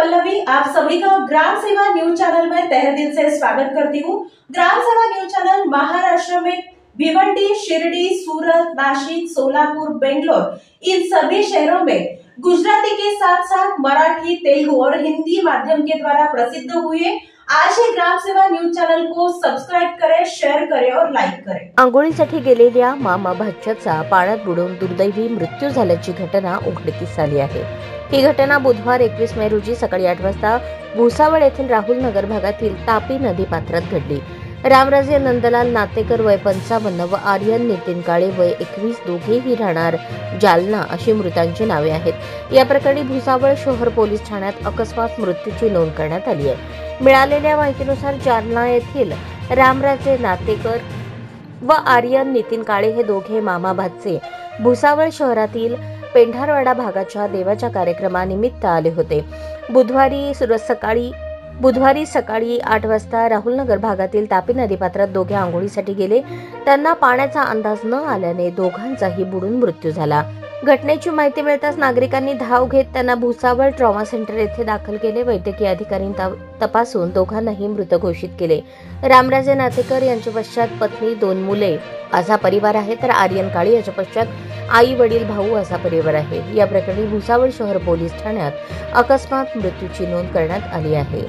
पल्लवी, आप सभी का ग्राम सेवा न्यूज चैनल में तहे दिल से स्वागत करती हूँ। ग्राम सेवा न्यूज चैनल महाराष्ट्र में भिवंडी, शिरडी, सूरत, नासिक, सोलापुर, बेंगलोर इन सभी शहरों में गुजराती के साथ साथ मराठी, तेलुगु और हिंदी माध्यम के द्वारा प्रसिद्ध हुए। आज ही ग्राम सेवा न्यूज चॅनल को सबस्क्राइब करें, शेअर करें और लाईक करें। आंघोळीसाठी गेलेल्या मामा भाच्याचा पाण्यात बुडून दुर्दैवी मृत्यू झाल्याची घटना उघडकीस आली आहे। ही घटना बुधवार 21 मे रोजी सकाळी 8 वाजता भुसावळ येथील राहुल नगर भागातील तापी नदी पात्रात घडली। रामराजे नंदलाल नातेकर वय 55 व आर्यन नितीन काळे वय 21 दोघेही राहणार जालना अशी मृतांची नावे आहेत। या प्रकरणी भुसावळ शहर पोलीस ठाण्यात अकस्मात मृत्यूची नोंद करण्यात आली आहे। मिळालेल्या माहितीनुसार जालना येथील रामराजे नातेकर व आर्यन नितीन काळे हे दोघे मामा भाचे भुसावळ शहरातील पेंढारवाडा भागाच्या देवाच्या कार्यक्रमानिमित्त आले होते। बुधवारी सकाळी 8 वाजता राहुलनगर भागातील तापी नदीपात्रात दोघे आंघोळीसाठी गेले। त्यांना पाण्याचा अंदाज न आल्याने दोघांचाही बुडून मृत्यू झाला। घटनेची माहिती मिळताच नागरिकांनी धाव घेत त्यांना भुसावळ ट्रॉमा सेंटर येथे दाखल केले। वैद्यकीय अधिकाऱ्यांनी तपासून दोघांनाही मृत घोषित केले। रामराजे नातेकर यांच्या पश्चात पत्नी, 2 मुले असा परिवार आहे, तर आर्यन काळे याच्या पश्चात आई, वडील, भाऊ असा परिवार आहे। या प्रकरणी भुसावळ शहर पोलीस ठाण्यात अकस्मात मृत्यूची नोंद करण्यात आली आहे।